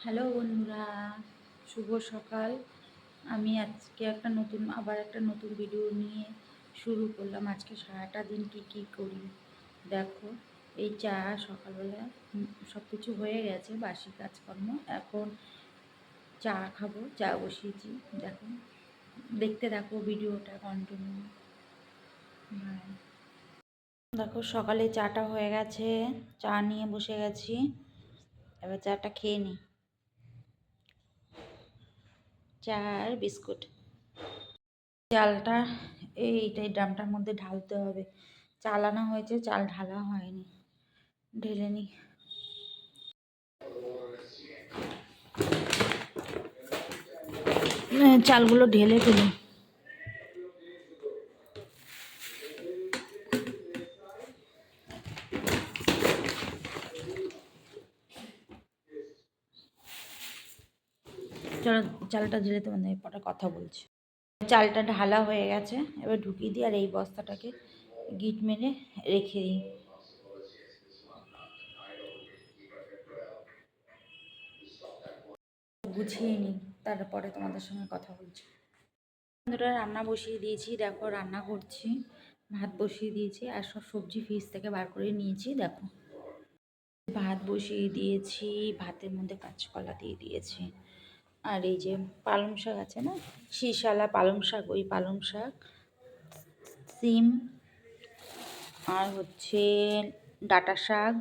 Hello বন্ধুরা, শুভ সকাল। আমি আজকে আবার একটা নতুন ভিডিও নিয়ে শুরু করলাম। আজকে সারাটা দিন কি করি দেখো। এই চা সকালবেলা সব কিছু হয়ে গেছে, বাসি কাজকর্ম। এখন চা খাবো, চা বসিয়েছি। দেখো, দেখতে থাকো ভিডিওটা কন্টিনিউ। দেখো, সকালে চাটা হয়ে গেছে, চা নিয়ে বসে গেছি। এবার চাটা খেয়ে নিই, চা আর বিস্কুট। চালটা এইটাই ড্রামটার মধ্যে ঢালতে হবে। চাল আনা হয়েছে, চাল ঢালা হয়নি, ঢেলে নি। চালগুলো ঢেলে ফেলি। চলো, চালটা ঢেলে তোমাদের পরে কথা বলছি। চালটা ঢালা হয়ে গেছে, এবার ঢুকিয়ে দিই। আর এই বস্তাটাকে গিট মেরে রেখে দিই। গুছিয়ে নিই, তারপরে তোমাদের সঙ্গে কথা বলছি। বন্ধুরা, রান্না বসিয়ে দিয়েছি। দেখো, রান্না করছি, ভাত বসিয়ে দিয়েছি। আর সব সবজি ফ্রিজ থেকে বার করে নিয়েছি। দেখো, ভাত বসিয়ে দিয়েছি, ভাতের মধ্যে কাঁচকলা দিয়ে দিয়েছি। আর এই যে পালং শাক আছে না, শীষালা পালং শাক, ওই পালং শাক, সিম, আর হচ্ছে ডাঁটা শাক,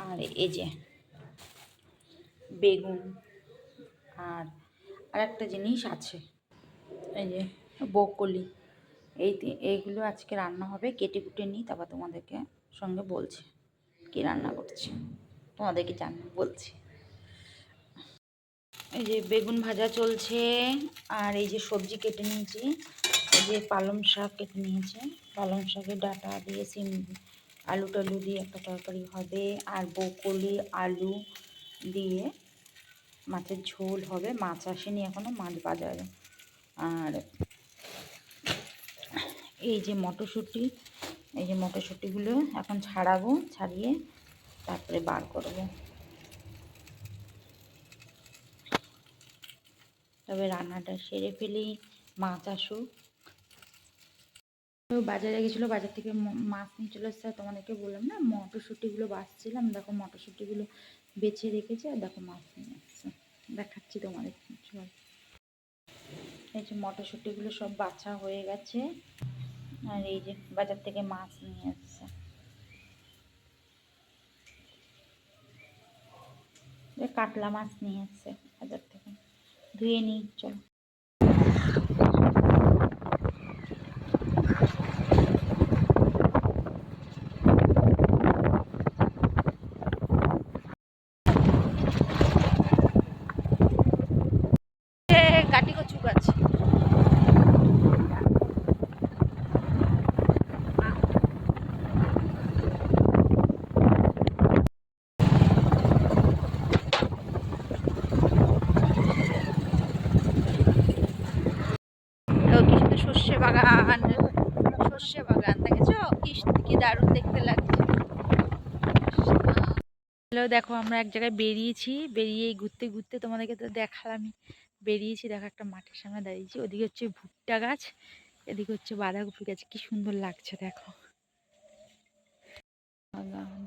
আর এই যে বেগুন, আর আরেকটা জিনিস আছে, এই যে বকলি। এইগুলো আজকে রান্না হবে। কেটে কুটে নিই, তারপর তোমাদেরকে সঙ্গে বলছি কি রান্না করছি, তোমাদেরকে বলছি। এই যে বেগুন ভাজা চলছে, আর এই যে সবজি কেটে নিয়েছি। এই যে পালং শাক কেটে নিয়েছি, পালং শাকের ডাঁটা দিয়ে সিম আলু টালু দিয়ে একটা তরকারি হবে। আর বকলি আলু দিয়ে মাছের ঝোল হবে। মাছ আসেনি এখনও, মাছ বাজারে। আর এই যে মটরশুঁটি, এই যে মটরশুঁটিগুলো এখন ছাড়াবো, ছাড়িয়ে তারপরে বার করবো। তবে রান্নাটা সেরে ফেলি, মাছ আসুক। তো বাজারে গেছিলো, বাজার থেকে মাছ নিয়ে চলে এসছে। তোমাদেরকে বললাম না, মটরশুঁটিগুলো বাছছিলাম। দেখো, মটরশুঁটিগুলো বেছে রেখেছে, আর দেখো মাছ নিয়ে আসছে। দেখাচ্ছি তোমাদের সব। এই যে মটরশুঁটিগুলো সব বাছা হয়ে গেছে, আর এই যে বাজার থেকে মাছ নিয়ে আসছে। কাতলা মাছ নিয়ে আসছে বাজার থেকে, ধুয়ে নিই চলো। কাটি কচু গাছ, কি সুন্দর সর্ষে বাগান, সর্ষে বাগান দেখেছো, কি দারুণ দেখতে লাগছে। হ্যালো, দেখো আমরা এক জায়গায় বেরিয়েছি, বেরিয়ে ঘুরতে ঘুরতে তোমাদেরকে তো দেখালামই। বেরিয়েছি, দেখো একটা মাঠের সামনে দাঁড়িয়েছি। ওদিকে হচ্ছে ভুট্টা গাছ, এদিকে হচ্ছে বাঁধাকপি গাছ। কি সুন্দর লাগছে দেখো, বাগান,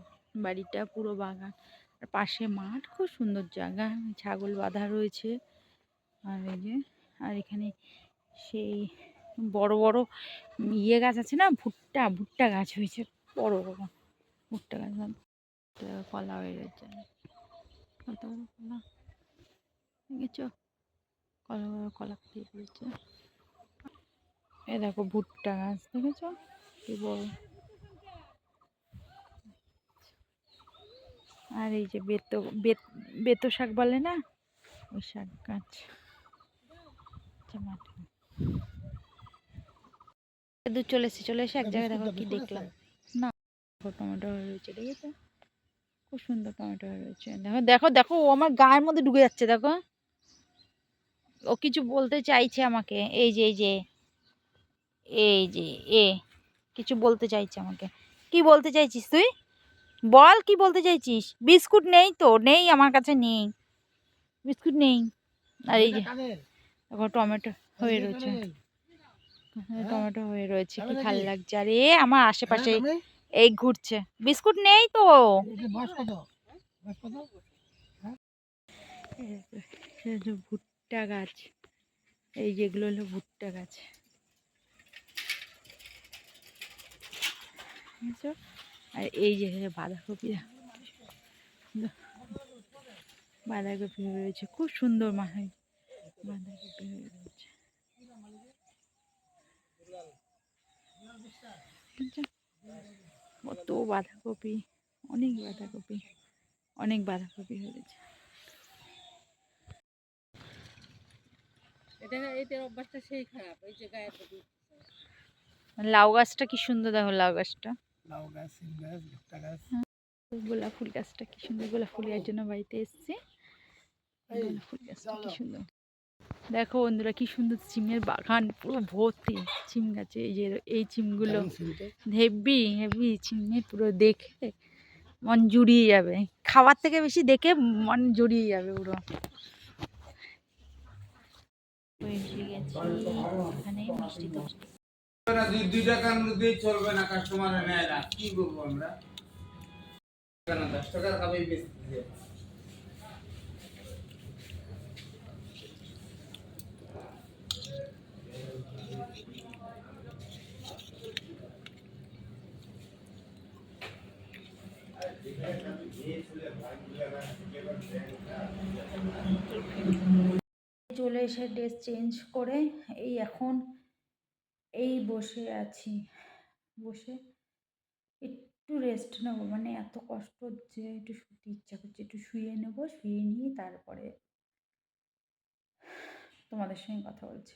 বাড়িটা পুরো বাগান, আর পাশে মাঠ, খুব সুন্দর জায়গা। ছাগল বাঁধা রয়েছে। আর এই যে, আর এখানে সেই বড় বড় ইয়ে গাছ আছে না, ভুট্টা ভুট্টা গাছ হয়েছে, বড় বড় ভুট্টা গাছ। কলা হয়ে গেছে, কত বড় কলা, দেখেছো, কলা কলা দিয়ে ফেলেছে। এ দেখো ভুট্টা গাছ, দেখেছো কি বড়। আর এই যে বেতো শাক বলে না, ওই শাক গাছ মাঠে। দূর চলে এসে এক জায়গায় দেখো কি দেখলাম না, টমেটো হয়ে রয়েছে, দেখেছো খুব সুন্দর টমেটো হয়ে রয়েছে। দেখো দেখো দেখো, ও আমার গায়ের মধ্যে ঢুকে যাচ্ছে। দেখো, ও কিছু বলতে চাইছে আমাকে। এই যে এই যে এই যে এ কিছু বলতে চাইছে আমাকে। কি বলতে চাইছিস তুই? বল, কি বলতে চাইছিস? বিস্কুট নেই তো, নেই আমার কাছে, নেই। বিস্কুট নেই। আর এই যে এখন টমেটো হয়ে রয়েছে, টমেটো হয়ে রয়েছে, কি ভালো লাগছে। আরে আমার আশেপাশে এই ঘুরছে, বিস্কুট নেই তো। এই যে ভুট্টা গাছ, এই যেগুলো হলো ভুট্টা গাছ, বুঝছো? আর এই যে বাঁধাকপি, বাঁধাকপি হয়ে রয়েছে, খুব সুন্দর মাহাই বাঁধাকপি হয়ে রয়েছে। বুঝছো? কত বাঁধাকপি, অনেক বাঁধাকপি, অনেক বাঁধাকপি হয়ে রয়েছে। লাউ গাছটা কি সুন্দর, দেখো লাউ গাছটা, গোলাপ ফুল গাছটা কি সুন্দর, গোলাপ ফুল এর জন্য বাড়িতে এসেছি। গোলাপ ফুল গাছটা কি সুন্দর, দেখো বন্ধুরা কি সুন্দর সিমের বাগান, পুরো ভর্তি সিম গাছে। এই যে এই সিমগুলো হেভি হেভি সিমে, পুরো দেখে মন জুড়িয়ে যাবে, খাবার থেকে বেশি দেখে মন জুড়িয়ে যাবে পুরো। এসে গেছি এখানে মিষ্টি তরকারি। 2 টাকার মধ্যে চলবে না, কাস্টমার নেয় না, কি করবো আমরা? 10 টাকার খাবে বেশি। চলে এসে ড্রেস চেঞ্জ করে এই এখন এই বসে আছি, বসে একটু রেস্ট নেবো, মানে এত কষ্ট হচ্ছে, একটু শুতে ইচ্ছা করছে, একটু শুয়ে নেবো, শুয়ে নিয়ে তারপরে তোমাদের সঙ্গে কথা বলছি।